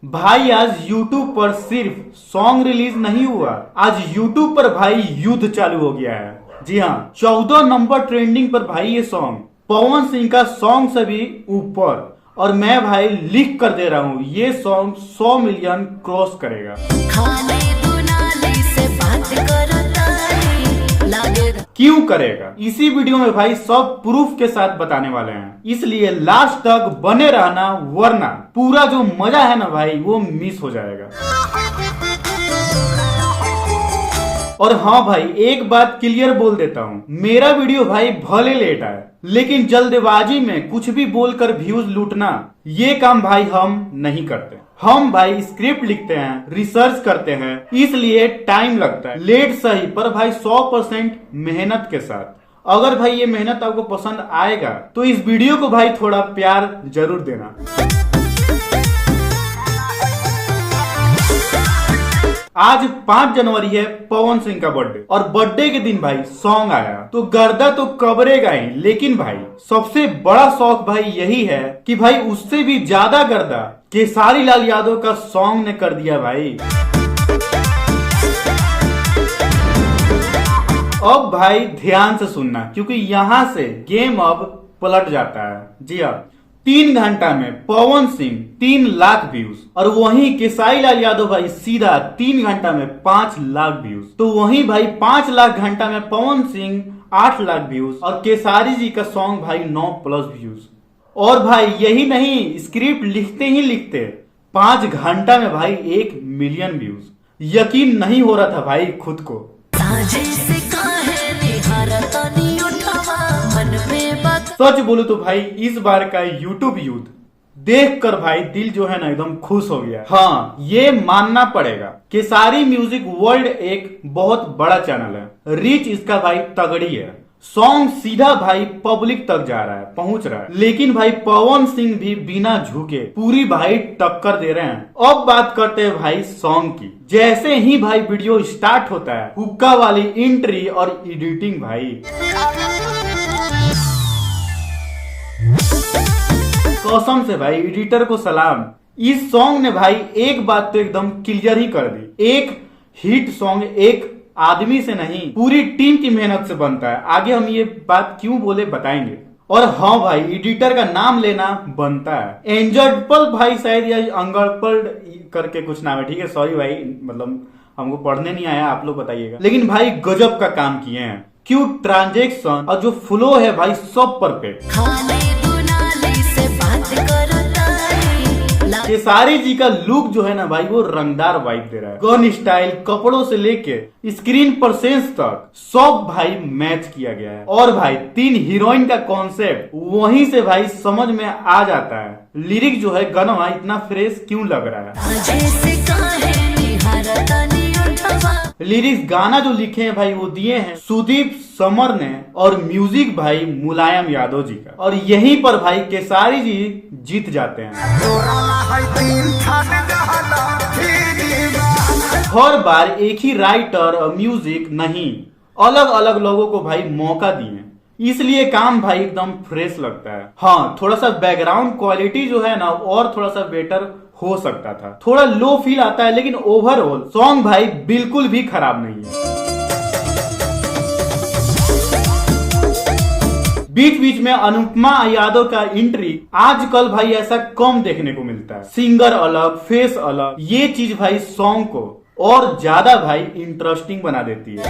भाई आज YouTube पर सिर्फ सॉन्ग रिलीज नहीं हुआ, आज YouTube पर भाई युद्ध चालू हो गया है। जी हाँ, 14 नंबर ट्रेंडिंग पर भाई ये सॉन्ग पवन सिंह का सॉन्ग से भी ऊपर। और मैं भाई लिख कर दे रहा हूँ ये सॉन्ग 100 मिलियन क्रॉस करेगा। क्यों करेगा इसी वीडियो में भाई सब प्रूफ के साथ बताने वाले हैं, इसलिए लास्ट तक बने रहना, वरना पूरा जो मजा है ना भाई वो मिस हो जाएगा। और हाँ भाई एक बात क्लियर बोल देता हूँ, मेरा वीडियो भाई भले लेट आए लेकिन जल्दबाजी में कुछ भी बोलकर व्यूज लूटना ये काम भाई हम नहीं करते। हम भाई स्क्रिप्ट लिखते हैं, रिसर्च करते हैं, इसलिए टाइम लगता है। लेट सही पर भाई 100% मेहनत के साथ। अगर भाई ये मेहनत आपको पसंद आएगा तो इस वीडियो को भाई थोड़ा प्यार जरूर देना। आज 5 जनवरी है पवन सिंह का बर्थडे, और बर्थडे के दिन भाई सॉन्ग आया तो गर्दा तो कबरेगा ही, लेकिन भाई सबसे बड़ा शौक भाई यही है कि भाई उससे भी ज्यादा गर्दा केसारी लाल यादव का सॉन्ग ने कर दिया भाई। अब भाई ध्यान से सुनना, क्योंकि यहाँ से गेम अब पलट जाता है। जी हाँ, 3 घंटा में पवन सिंह 3 लाख व्यूज, और वहीं केसारी लाल यादव भाई सीधा 3 घंटा में 5 लाख व्यूज। तो वहीं भाई 5 लाख घंटा में पवन सिंह 8 लाख व्यूज, और केसारी जी का सॉन्ग भाई 9+ व्यूज। और भाई यही नहीं, स्क्रिप्ट लिखते ही लिखते 5 घंटा में भाई 1 मिलियन व्यूज। यकीन नहीं हो रहा था भाई खुद को। सच बोलूं तो भाई इस बार का यूट्यूब युद्ध देख कर भाई दिल जो है ना एकदम खुश हो गया। हाँ ये मानना पड़ेगा, केसारी म्यूजिक वर्ल्ड एक बहुत बड़ा चैनल है, रीच इसका भाई तगड़ी है। सॉन्ग सीधा भाई पब्लिक तक जा रहा है, पहुंच रहा है, लेकिन भाई पवन सिंह भी बिना झुके पूरी भाई टक्कर दे रहे हैं। अब बात करते हैं भाई सॉन्ग की। जैसे ही भाई वीडियो स्टार्ट होता है, हुक्का वाली एंट्री और एडिटिंग भाई कसम से भाई एडिटर को सलाम। इस सॉन्ग ने भाई एक बात तो एकदम क्लियर ही कर दी, एक हिट सॉन्ग एक आदमी से नहीं पूरी टीम की मेहनत से बनता है। आगे हम ये बात क्यों बोले बताएंगे। और हाँ भाई एडिटर का नाम लेना बनता है, एंजर्पल भाई शायद या अंगरपल करके कुछ नाम है, ठीक है सॉरी भाई, मतलब हमको पढ़ने नहीं आया, आप लोग बताइएगा। लेकिन भाई गजब का काम किए हैं, क्यूट ट्रांजेक्शन और जो फ्लो है भाई सब परफेक्ट। केसारी जी का लुक जो है ना भाई वो रंगदार वाइब दे रहा है। गन स्टाइल, कपड़ों से लेके स्क्रीन पर सेंस तक सब भाई मैच किया गया है। और भाई 3 हीरोइन का कॉन्सेप्ट वहीं से भाई समझ में आ जाता है। लिरिक जो है गाना इतना फ्रेश क्यों लग रहा है। लिरिक्स गाना जो लिखे हैं भाई वो दिए हैं सुदीप समर ने, और म्यूजिक भाई मुलायम यादव जी का। और यहीं पर भाई केसारी जी जीत जाते हैं। हर बार एक ही राइटर और म्यूजिक नहीं, अलग अलग लोगों को भाई मौका दिए, इसलिए काम भाई एकदम फ्रेश लगता है। हाँ थोड़ा सा बैकग्राउंड क्वालिटी जो है ना और थोड़ा सा बेटर हो सकता था, थोड़ा लो फील आता है, लेकिन ओवरऑल सॉन्ग भाई बिल्कुल भी खराब नहीं है। बीच बीच में अनुपमा यादव का एंट्री आजकल भाई ऐसा कम देखने को मिलता है। सिंगर अलग, फेस अलग, ये चीज भाई सॉन्ग को और ज्यादा भाई इंटरेस्टिंग बना देती है।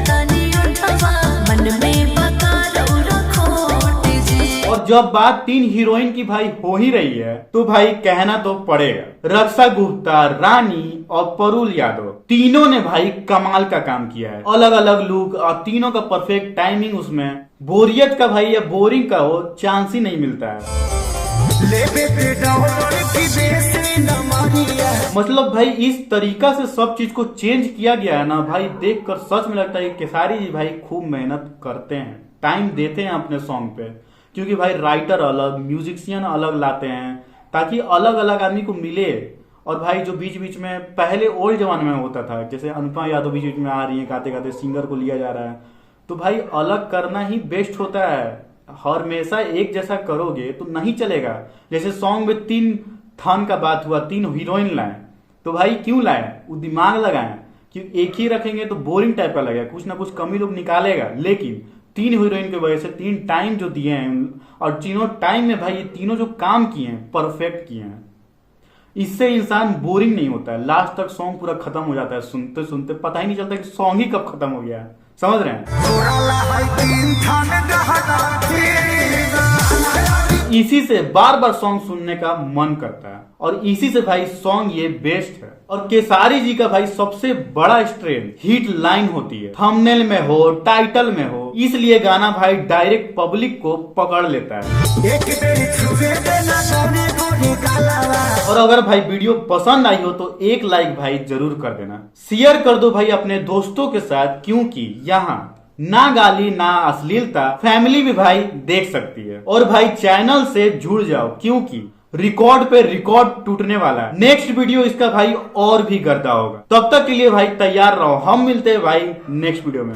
और जब बात 3 हीरोइन की भाई हो ही रही है तो भाई कहना तो पड़ेगा, रक्षा गुप्ता, रानी और परुल यादव तीनों ने भाई कमाल का काम किया है। अलग अलग लुक और तीनों का परफेक्ट टाइमिंग, उसमें बोरियत का भाई या बोरिंग का हो चांस ही नहीं मिलता है। मतलब भाई इस तरीका से सब चीज को चेंज किया गया है ना भाई, देखकर सच में लगता है केसारी जी भाई खूब मेहनत करते हैं, टाइम देते हैं अपने सॉन्ग पे। क्योंकि भाई राइटर अलग, म्यूजिशियन अलग लाते हैं ताकि अलग अलग आदमी को मिले। और भाई जो बीच बीच में पहले ओल्ड जमाने में होता था, जैसे अनुपमा यादव बीच बीच में आ रही है गाते गाते, सिंगर को लिया जा रहा है, तो भाई अलग करना ही बेस्ट होता है। हमेशा एक जैसा करोगे तो नहीं चलेगा। जैसे सॉन्ग में 3 थान का बात हुआ, 3 हीरोइन लाए, तो भाई क्यों लाए, वो दिमाग लगाए कि एक ही रखेंगे तो बोरिंग टाइप का लगेगा, कुछ ना कुछ कमी लोग निकालेगा। लेकिन 3 हीरोइन की वजह से 3 टाइम जो दिए हैं, और तीनों टाइम में भाई ये तीनों जो काम किए हैं परफेक्ट किए हैं। इससे इंसान बोरिंग नहीं होता है, लास्ट तक सॉन्ग पूरा खत्म हो जाता है, सुनते सुनते पता ही नहीं चलता कि सॉन्ग ही कब खत्म हो गया। समझ रहे हैं? इसी से बार बार सॉन्ग सुनने का मन करता है, और इसी से भाई सॉन्ग ये बेस्ट है। और केसारी जी का भाई सबसे बड़ा स्ट्रेंथ हिट लाइन होती है, थंबनेल में हो, टाइटल में हो, इसलिए गाना भाई डायरेक्ट पब्लिक को पकड़ लेता है। और अगर भाई वीडियो पसंद आई हो तो एक लाइक भाई जरूर कर देना, शेयर कर दो भाई अपने दोस्तों के साथ, क्योंकि यहाँ ना गाली ना अश्लीलता, फैमिली भी भाई देख सकती है। और भाई चैनल से जुड़ जाओ, क्योंकि रिकॉर्ड पे रिकॉर्ड टूटने वाला है। नेक्स्ट वीडियो इसका भाई और भी गर्दा होगा। तब तक के लिए भाई तैयार रहो, हम मिलते हैं भाई नेक्स्ट वीडियो में।